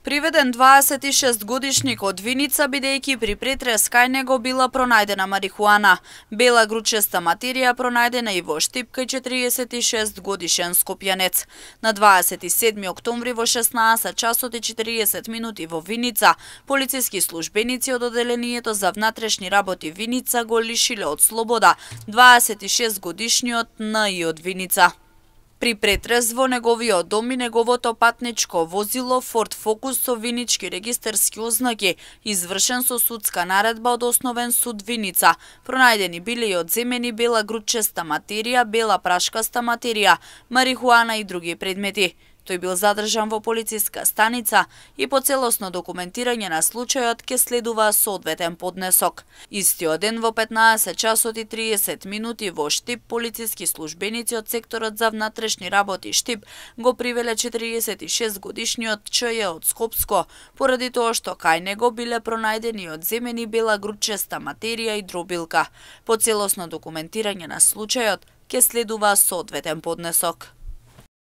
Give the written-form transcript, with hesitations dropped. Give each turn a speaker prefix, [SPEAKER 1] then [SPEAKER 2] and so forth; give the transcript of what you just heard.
[SPEAKER 1] Приведен 26-годишник од Виница, бидејќи при претрес кај него била пронајдена марихуана. Бела гручеста материја пронајдена и во штип кај 46-годишен скопјанец. На 27 октомври во 16 часот и 40 минути во Виница, полициски службеници од Оделението за внатрешни работи Виница го лишиле од слобода 26-годишниот Н.И. од Виница. При претрес во неговиот дом и неговото патничко возило Ford Focus со винички регистарски ознаки, извршен со судска наредба од Основен суд Виница. Пронајдени биле и одземени бела гручеста материја, бела прашкаста материја, марихуана и други предмети. Тој бил задржан во полициска станица и по целосно документирање на случајот ќе следува соодветен поднесок. Истиот ден во 15 часот и 30 минути во Штип полициски службеници од секторот за внатрешни работи Штип го привеле 46 годишниот Ч.Ј. од Скопско, поради тоа што кај него биле пронајдени одземени бела гручеста материја и дробилка. По целосно документирање на случајот ќе следува соодветен поднесок.